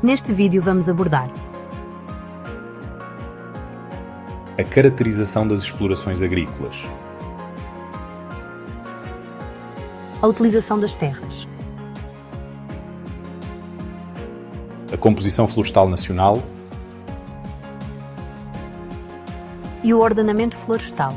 Neste vídeo vamos abordar a caracterização das explorações agrícolas, a utilização das terras, a composição florestal nacional e o ordenamento florestal.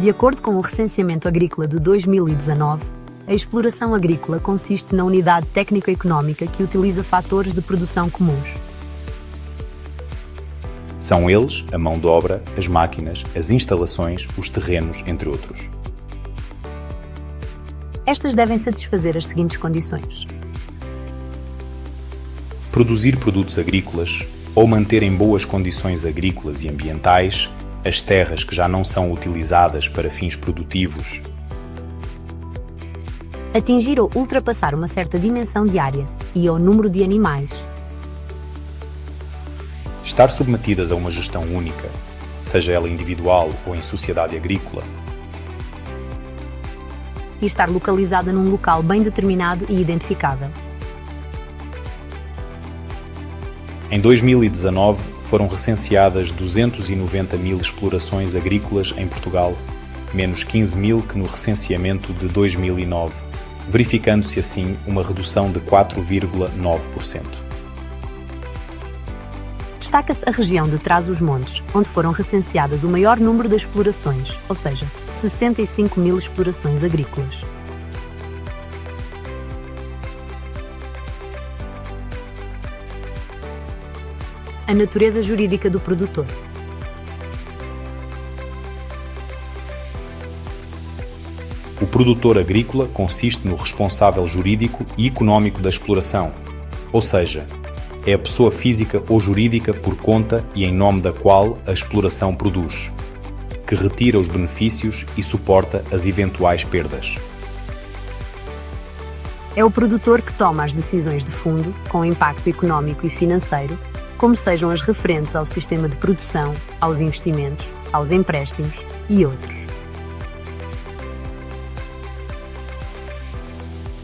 De acordo com o Recenseamento Agrícola de 2019, a exploração agrícola consiste na unidade técnico-económica que utiliza fatores de produção comuns. São eles a mão de obra, as máquinas, as instalações, os terrenos, entre outros. Estas devem satisfazer as seguintes condições: Produzir produtos agrícolas ou manter em boas condições agrícolas e ambientais as terras que já não são utilizadas para fins produtivos, atingir ou ultrapassar uma certa dimensão de área e ou número de animais, estar submetidas a uma gestão única, seja ela individual ou em sociedade agrícola, e estar localizada num local bem determinado e identificável. Em 2019, foram recenseadas 290 mil explorações agrícolas em Portugal, menos 15 mil que no recenseamento de 2009, verificando-se assim uma redução de 4,9%. Destaca-se a região de Trás-os-Montes, onde foram recenseadas o maior número de explorações, ou seja, 65 mil explorações agrícolas. A natureza jurídica do produtor. O produtor agrícola consiste no responsável jurídico e económico da exploração, ou seja, é a pessoa física ou jurídica por conta e em nome da qual a exploração produz, que retira os benefícios e suporta as eventuais perdas. É o produtor que toma as decisões de fundo, com impacto económico e financeiro, como sejam as referentes ao sistema de produção, aos investimentos, aos empréstimos e outros.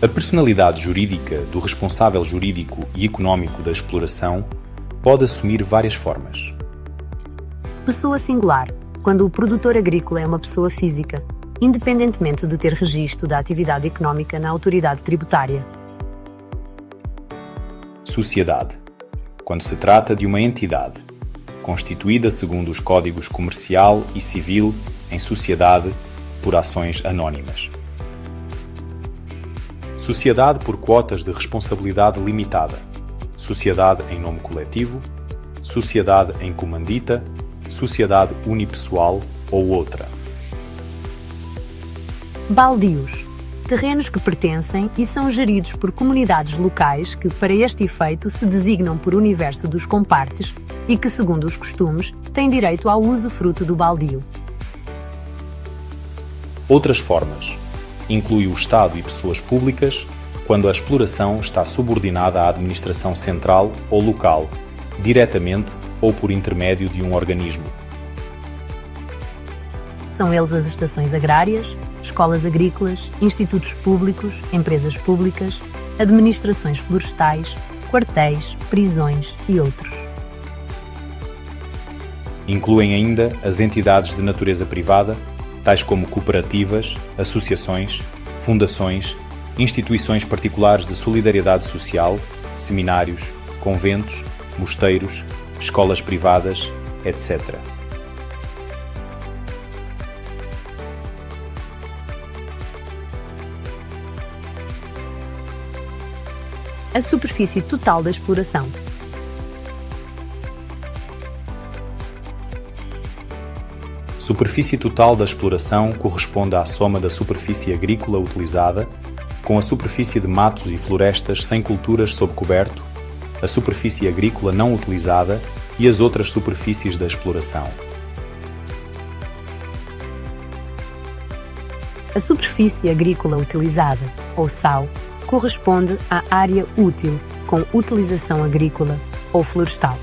A personalidade jurídica do responsável jurídico e económico da exploração pode assumir várias formas. Pessoa singular, quando o produtor agrícola é uma pessoa física, independentemente de ter registro da atividade económica na autoridade tributária. Sociedade, quando se trata de uma entidade, constituída segundo os códigos comercial e civil em sociedade por ações anónimas. Sociedade por quotas de responsabilidade limitada, sociedade em nome coletivo, sociedade em comandita, sociedade unipessoal ou outra. Baldios, terrenos que pertencem e são geridos por comunidades locais que, para este efeito, se designam por universo dos compartes e que, segundo os costumes, têm direito ao usufruto do baldio. Outras formas. Inclui o Estado e pessoas públicas, quando a exploração está subordinada à administração central ou local, diretamente ou por intermédio de um organismo. São eles as estações agrárias, escolas agrícolas, institutos públicos, empresas públicas, administrações florestais, quartéis, prisões e outros. Incluem ainda as entidades de natureza privada, tais como cooperativas, associações, fundações, instituições particulares de solidariedade social, seminários, conventos, mosteiros, escolas privadas, etc. A superfície total da exploração. Superfície total da exploração corresponde à soma da superfície agrícola utilizada com a superfície de matos e florestas sem culturas sob coberto, a superfície agrícola não utilizada e as outras superfícies da exploração. A superfície agrícola utilizada, ou SAU, corresponde à área útil com utilização agrícola ou florestal.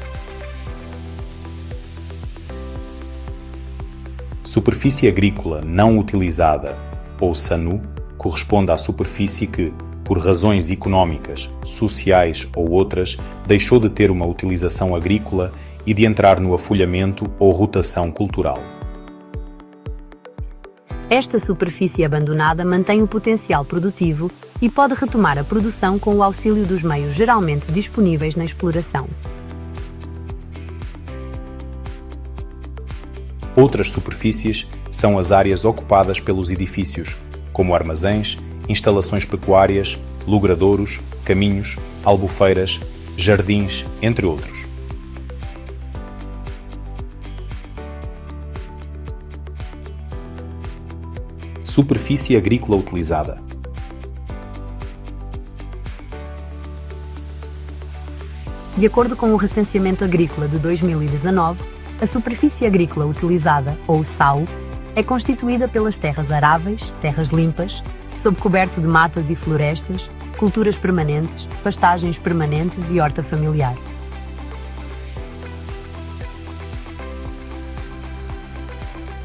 Superfície agrícola não utilizada, ou SANU, corresponde à superfície que, por razões económicas, sociais ou outras, deixou de ter uma utilização agrícola e de entrar no afolhamento ou rotação cultural. Esta superfície abandonada mantém o potencial produtivo e pode retomar a produção com o auxílio dos meios geralmente disponíveis na exploração. Outras superfícies são as áreas ocupadas pelos edifícios, como armazéns, instalações pecuárias, logradouros, caminhos, albufeiras, jardins, entre outros. Superfície agrícola utilizada. De acordo com o Recenseamento Agrícola de 2019, a superfície agrícola utilizada, ou SAU, é constituída pelas terras aráveis, terras limpas, sob coberto de matas e florestas, culturas permanentes, pastagens permanentes e horta familiar.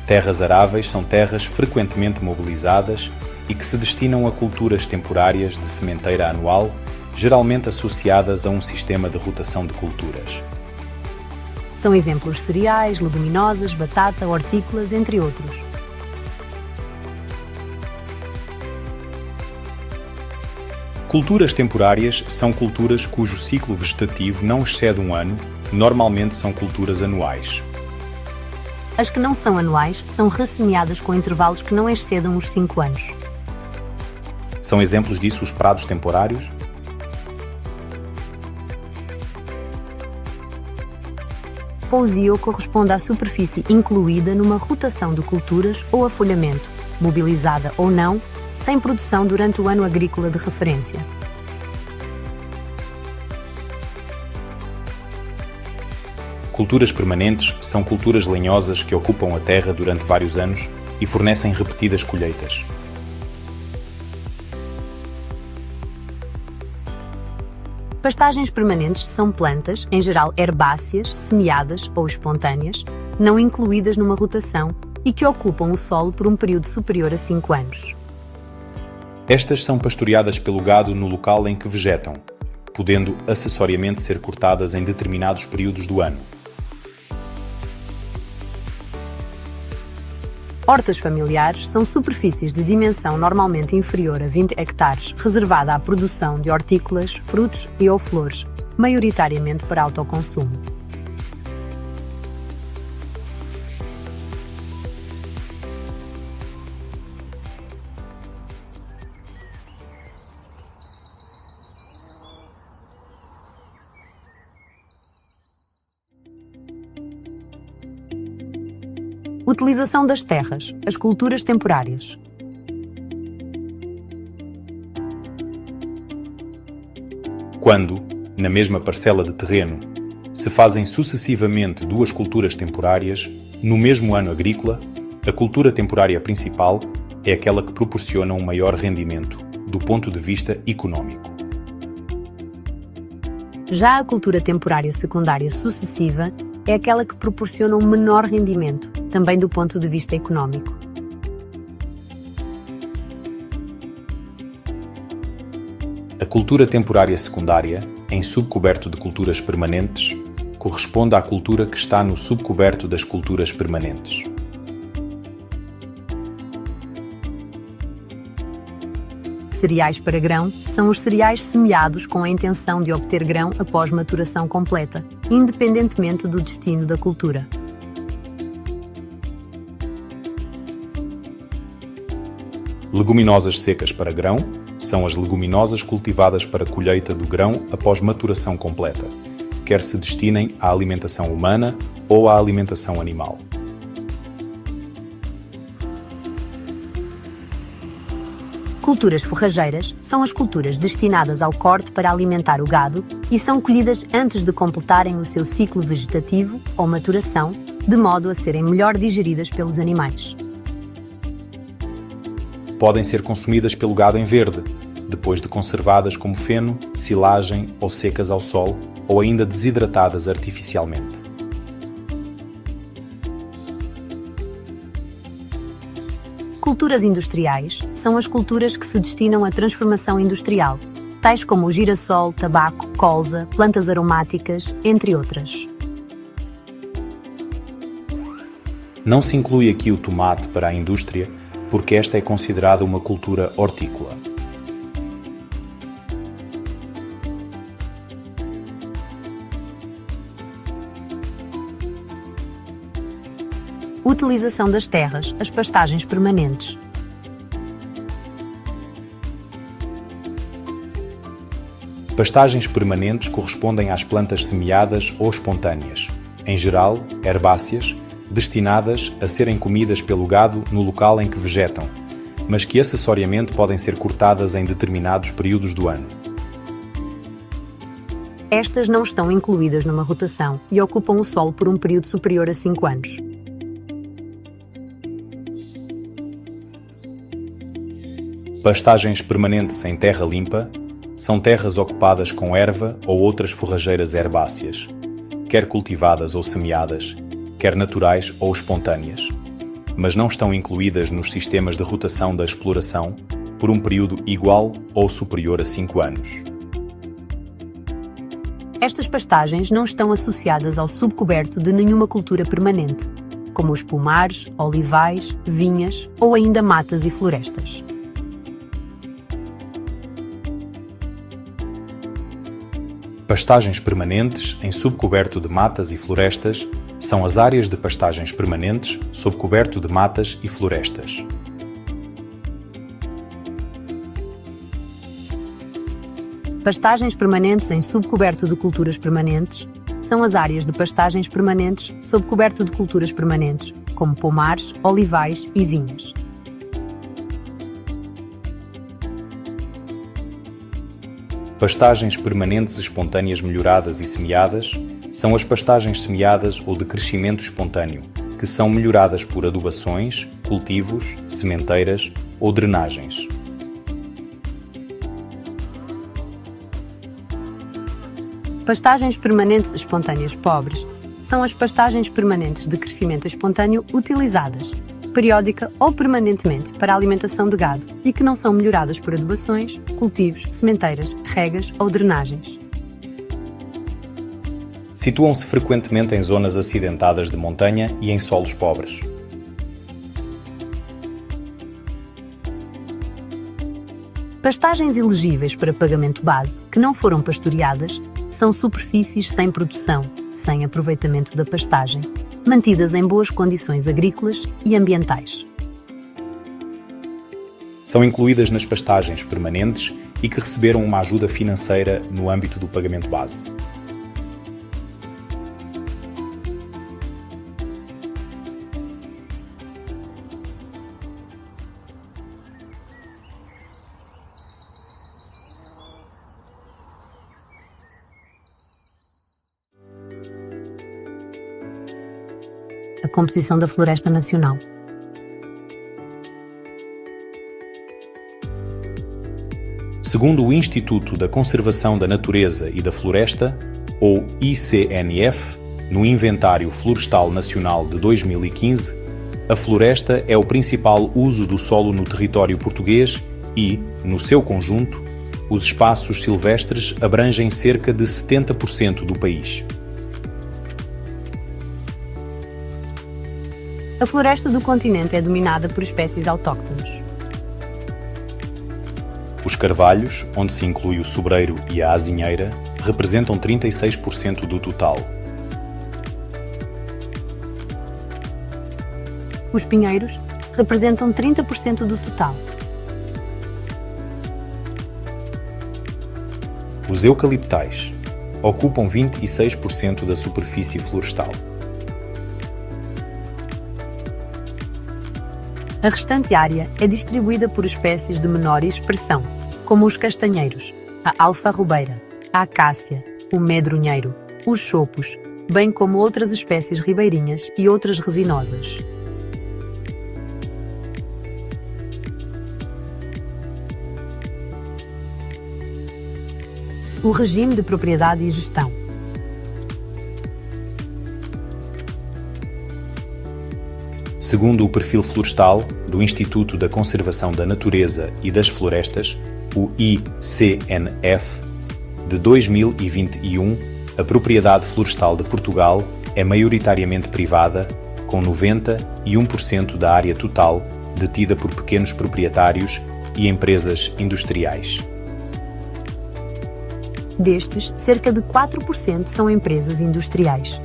Terras aráveis são terras frequentemente mobilizadas e que se destinam a culturas temporárias de sementeira anual, geralmente associadas a um sistema de rotação de culturas. São exemplos cereais, leguminosas, batata, hortícolas, entre outros. Culturas temporárias são culturas cujo ciclo vegetativo não excede um ano, normalmente são culturas anuais. As que não são anuais são ressemeadas com intervalos que não excedam os 5 anos. São exemplos disso os prados temporários? Pousio corresponde à superfície incluída numa rotação de culturas ou afolhamento, mobilizada ou não, sem produção durante o ano agrícola de referência. Culturas permanentes são culturas lenhosas que ocupam a terra durante vários anos e fornecem repetidas colheitas. Pastagens permanentes são plantas, em geral herbáceas, semeadas ou espontâneas, não incluídas numa rotação e que ocupam o solo por um período superior a 5 anos. Estas são pastoreadas pelo gado no local em que vegetam, podendo acessoriamente ser cortadas em determinados períodos do ano. Hortas familiares são superfícies de dimensão normalmente inferior a 20 hectares, reservada à produção de hortícolas, frutos e ou flores, maioritariamente para autoconsumo. Utilização das terras, as culturas temporárias. Quando, na mesma parcela de terreno, se fazem sucessivamente duas culturas temporárias, no mesmo ano agrícola, a cultura temporária principal é aquela que proporciona um maior rendimento, do ponto de vista económico. Já a cultura temporária secundária sucessiva é aquela que proporciona um menor rendimento, também do ponto de vista económico. A cultura temporária secundária, em subcoberto de culturas permanentes, corresponde à cultura que está no subcoberto das culturas permanentes. Cereais para grão são os cereais semeados com a intenção de obter grão após maturação completa, independentemente do destino da cultura. Leguminosas secas para grão são as leguminosas cultivadas para colheita do grão após maturação completa, quer se destinem à alimentação humana ou à alimentação animal. Culturas forrageiras são as culturas destinadas ao corte para alimentar o gado e são colhidas antes de completarem o seu ciclo vegetativo ou maturação, de modo a serem melhor digeridas pelos animais. podem ser consumidas pelo gado em verde, depois de conservadas como feno, silagem ou secas ao sol, ou ainda desidratadas artificialmente. Culturas industriais são as culturas que se destinam à transformação industrial, tais como o girassol, tabaco, colza, plantas aromáticas, entre outras. Não se inclui aqui o tomate para a indústria, porque esta é considerada uma cultura hortícola. Utilização das terras, as pastagens permanentes. Pastagens permanentes correspondem às plantas semeadas ou espontâneas, em geral herbáceas, destinadas a serem comidas pelo gado no local em que vegetam, mas que acessoriamente podem ser cortadas em determinados períodos do ano. Estas não estão incluídas numa rotação e ocupam o solo por um período superior a 5 anos. Pastagens permanentes em terra limpa são terras ocupadas com erva ou outras forrageiras herbáceas, quer cultivadas ou semeadas, quer naturais ou espontâneas, mas não estão incluídas nos sistemas de rotação da exploração por um período igual ou superior a 5 anos. Estas pastagens não estão associadas ao subcoberto de nenhuma cultura permanente, como os pomares, olivais, vinhas ou ainda matas e florestas. Pastagens permanentes em subcoberto de matas e florestas são as áreas de pastagens permanentes sob coberto de matas e florestas. Pastagens permanentes em subcoberto de culturas permanentes são as áreas de pastagens permanentes sob coberto de culturas permanentes, como pomares, olivais e vinhas. Pastagens permanentes espontâneas melhoradas e semeadas são as pastagens semeadas ou de crescimento espontâneo, que são melhoradas por adubações, cultivos, sementeiras ou drenagens. Pastagens permanentes espontâneas pobres são as pastagens permanentes de crescimento espontâneo utilizadas, periódica ou permanentemente para a alimentação de gado e que não são melhoradas por adubações, cultivos, sementeiras, regas ou drenagens. Situam-se frequentemente em zonas acidentadas de montanha e em solos pobres. Pastagens elegíveis para pagamento base, que não foram pastoreadas, são superfícies sem produção, sem aproveitamento da pastagem, mantidas em boas condições agrícolas e ambientais. São incluídas nas pastagens permanentes e que receberam uma ajuda financeira no âmbito do pagamento base. A composição da floresta nacional. Segundo o Instituto da Conservação da Natureza e da Floresta, ou ICNF, no Inventário Florestal Nacional de 2015, a floresta é o principal uso do solo no território português e, no seu conjunto, os espaços silvestres abrangem cerca de 70% do país. A floresta do continente é dominada por espécies autóctones. Os carvalhos, onde se inclui o sobreiro e a azinheira, representam 36% do total. Os pinheiros representam 30% do total. Os eucaliptais ocupam 26% da superfície florestal. A restante área é distribuída por espécies de menor expressão, como os castanheiros, a alfarrobeira, a acácia, o medronheiro, os chopos, bem como outras espécies ribeirinhas e outras resinosas. O regime de propriedade e gestão. Segundo o perfil florestal do Instituto da Conservação da Natureza e das Florestas, o ICNF, de 2021, a propriedade florestal de Portugal é maioritariamente privada, com 91% da área total detida por pequenos proprietários e empresas industriais. Destes, cerca de 4% são empresas industriais.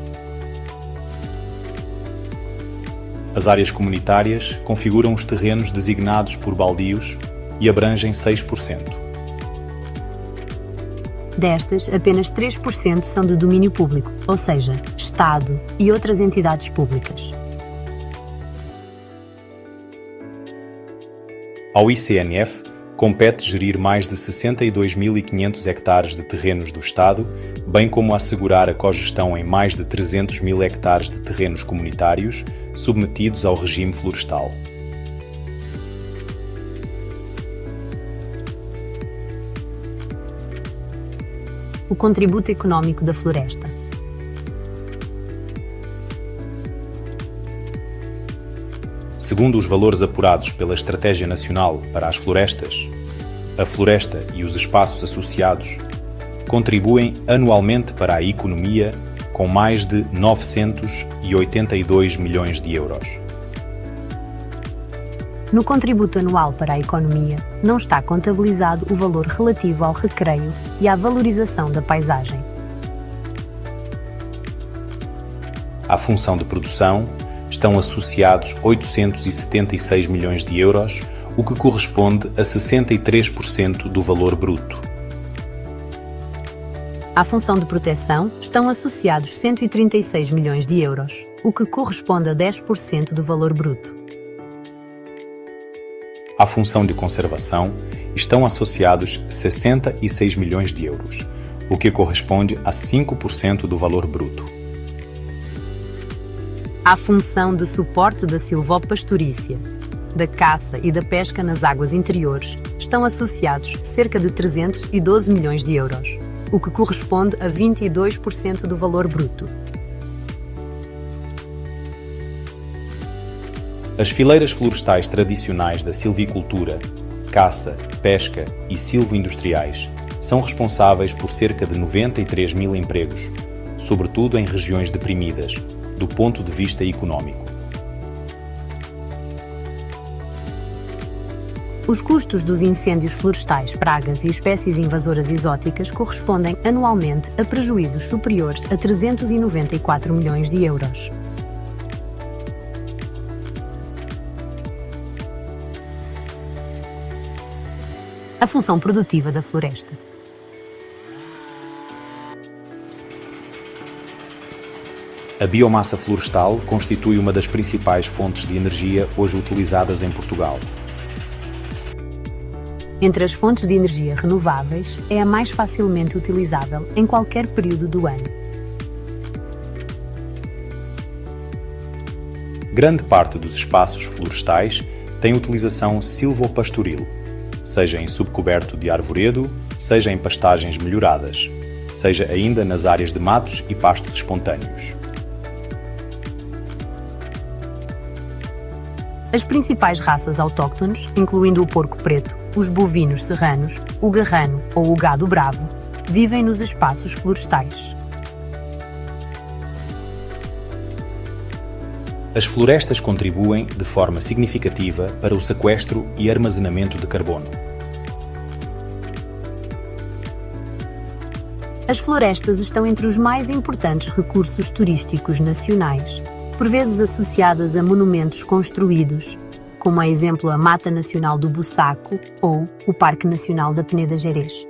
As áreas comunitárias configuram os terrenos designados por baldios e abrangem 6%. Destas, apenas 3% são de domínio público, ou seja, Estado e outras entidades públicas. Ao ICNF, compete gerir mais de 62.500 hectares de terrenos do Estado, bem como assegurar a cogestão em mais de 300.000 hectares de terrenos comunitários, submetidos ao regime florestal. O contributo econômico da floresta. Segundo os valores apurados pela Estratégia Nacional para as Florestas, a floresta e os espaços associados contribuem anualmente para a economia com mais de 982 milhões de euros. No contributo anual para a economia, não está contabilizado o valor relativo ao recreio e à valorização da paisagem. À função de produção estão associados 876 milhões de euros, o que corresponde a 63% do valor bruto. À função de proteção estão associados 136 milhões de euros, o que corresponde a 10% do valor bruto. À função de conservação estão associados 66 milhões de euros, o que corresponde a 5% do valor bruto. À função de suporte da silvopastorícia, da caça e da pesca nas águas interiores estão associados cerca de 312 milhões de euros, o que corresponde a 22% do valor bruto. As fileiras florestais tradicionais da silvicultura, caça, pesca e silvoindustriais são responsáveis por cerca de 93 mil empregos, sobretudo em regiões deprimidas, do ponto de vista econômico. Os custos dos incêndios florestais, pragas e espécies invasoras exóticas correspondem anualmente a prejuízos superiores a 394 milhões de euros. A função produtiva da floresta. A biomassa florestal constitui uma das principais fontes de energia hoje utilizadas em Portugal. Entre as fontes de energia renováveis, é a mais facilmente utilizável em qualquer período do ano. Grande parte dos espaços florestais tem utilização silvopastoril, seja em subcoberto de arvoredo, seja em pastagens melhoradas, seja ainda nas áreas de matos e pastos espontâneos. As principais raças autóctones, incluindo o porco preto, os bovinos serranos, o garrano ou o gado bravo, vivem nos espaços florestais. As florestas contribuem de forma significativa para o sequestro e armazenamento de carbono. As florestas estão entre os mais importantes recursos turísticos nacionais, por vezes associadas a monumentos construídos, como a exemplo a Mata Nacional do Bussaco ou o Parque Nacional da Peneda Gerês.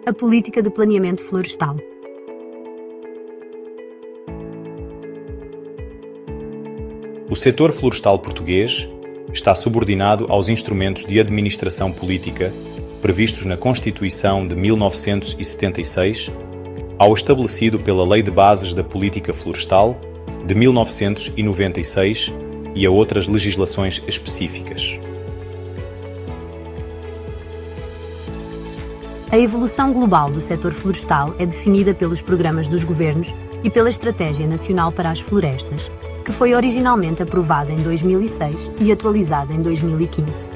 A política de planeamento florestal. O setor florestal português está subordinado aos instrumentos de administração política previstos na Constituição de 1976, ao estabelecido pela Lei de Bases da Política Florestal de 1996 e a outras legislações específicas. A evolução global do setor florestal é definida pelos programas dos governos e pela Estratégia Nacional para as Florestas, que foi originalmente aprovada em 2006 e atualizada em 2015.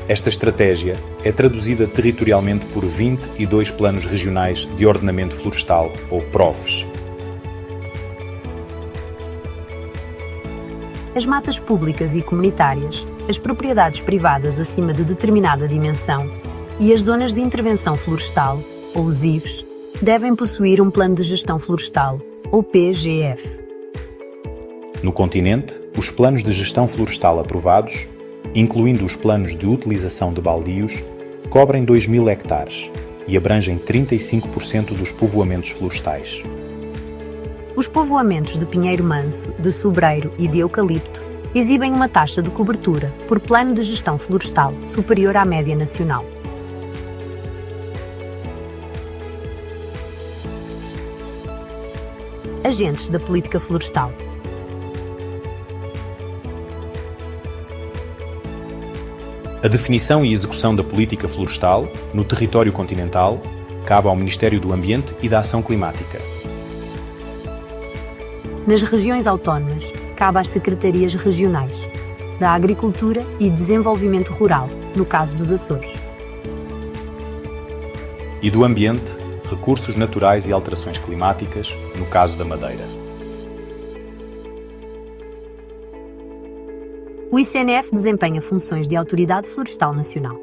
Esta estratégia é traduzida territorialmente por 22 Planos Regionais de Ordenamento Florestal, ou PROFs. As matas públicas e comunitárias, as propriedades privadas acima de determinada dimensão e as zonas de intervenção florestal, ou os IVs, devem possuir um Plano de Gestão Florestal, ou PGF. No continente, os planos de gestão florestal aprovados, incluindo os planos de utilização de baldios, cobrem 2.000 hectares e abrangem 35% dos povoamentos florestais. Os povoamentos de pinheiro manso, de sobreiro e de eucalipto exibem uma taxa de cobertura por plano de gestão florestal superior à média nacional. Agentes da política florestal. A definição e execução da política florestal no território continental cabe ao Ministério do Ambiente e da Ação Climática. Nas regiões autónomas, cabe às secretarias regionais da Agricultura e Desenvolvimento Rural, no caso dos Açores. E do Ambiente, Recursos Naturais e Alterações Climáticas, no caso da Madeira. O ICNF desempenha funções de Autoridade Florestal Nacional.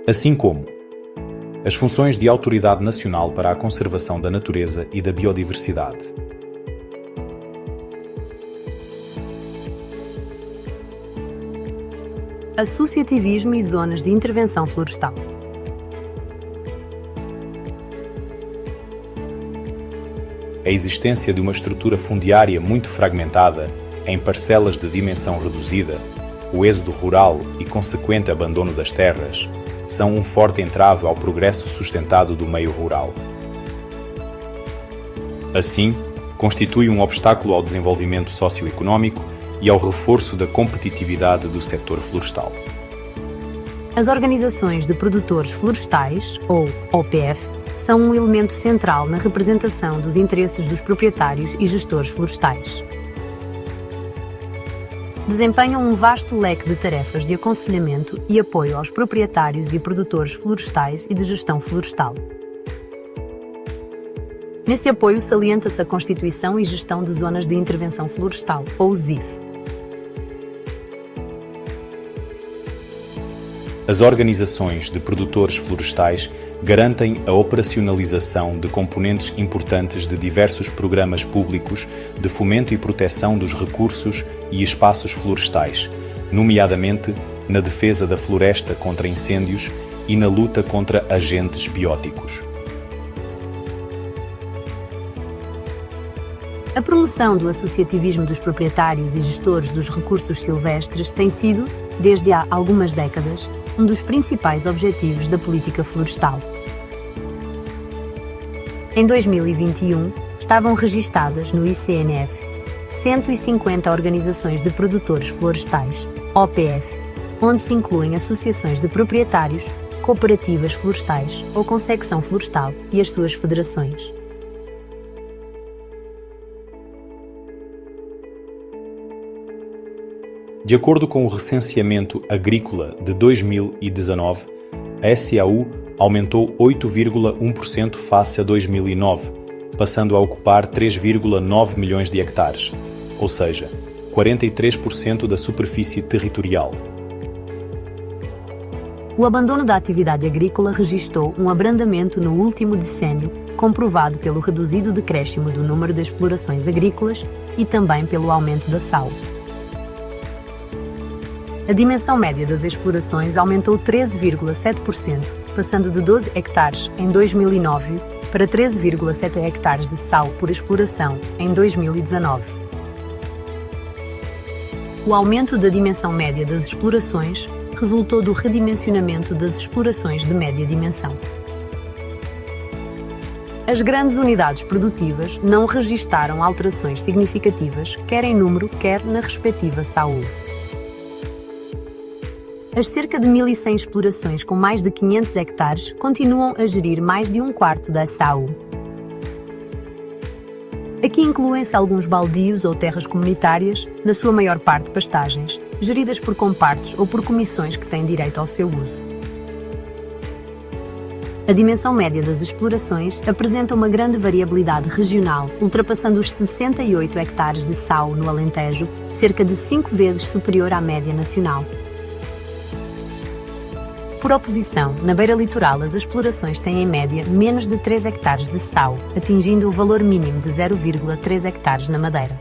Assim como as funções de Autoridade Nacional para a Conservação da Natureza e da Biodiversidade. Associativismo e zonas de intervenção florestal. A existência de uma estrutura fundiária muito fragmentada, em parcelas de dimensão reduzida, o êxodo rural e consequente abandono das terras, são um forte entrave ao progresso sustentado do meio rural. Assim, constitui um obstáculo ao desenvolvimento socioeconómico e ao reforço da competitividade do setor florestal. As organizações de produtores florestais, ou OPF, são um elemento central na representação dos interesses dos proprietários e gestores florestais. Desempenham um vasto leque de tarefas de aconselhamento e apoio aos proprietários e produtores florestais e de gestão florestal. Nesse apoio salienta-se a constituição e gestão de zonas de intervenção florestal, ou ZIF. As organizações de produtores florestais garantem a operacionalização de componentes importantes de diversos programas públicos de fomento e proteção dos recursos e espaços florestais, nomeadamente na defesa da floresta contra incêndios e na luta contra agentes bióticos. A promoção do associativismo dos proprietários e gestores dos recursos silvestres tem sido, desde há algumas décadas, um dos principais objetivos da política florestal. Em 2021, estavam registadas no ICNF 150 organizações de produtores florestais, OPF, onde se incluem associações de proprietários, cooperativas florestais ou com secção florestal e as suas federações. De acordo com o recenseamento agrícola de 2019, a SAU aumentou 8,1% face a 2009, passando a ocupar 3,9 milhões de hectares, ou seja, 43% da superfície territorial. O abandono da atividade agrícola registou um abrandamento no último decênio, comprovado pelo reduzido decréscimo do número de explorações agrícolas e também pelo aumento da SAU. A dimensão média das explorações aumentou 13,7%, passando de 12 hectares em 2009 para 13,7 hectares de SAU por exploração em 2019. O aumento da dimensão média das explorações resultou do redimensionamento das explorações de média dimensão. As grandes unidades produtivas não registaram alterações significativas, quer em número, quer na respectiva saúde. As cerca de 1.100 explorações com mais de 500 hectares continuam a gerir mais de um quarto da SAU. Aqui incluem-se alguns baldios ou terras comunitárias, na sua maior parte pastagens, geridas por compartes ou por comissões que têm direito ao seu uso. A dimensão média das explorações apresenta uma grande variabilidade regional, ultrapassando os 68 hectares de SAU no Alentejo, cerca de 5 vezes superior à média nacional. Por oposição, na beira litoral as explorações têm em média menos de 3 hectares de SAU, atingindo o valor mínimo de 0,3 hectares na Madeira.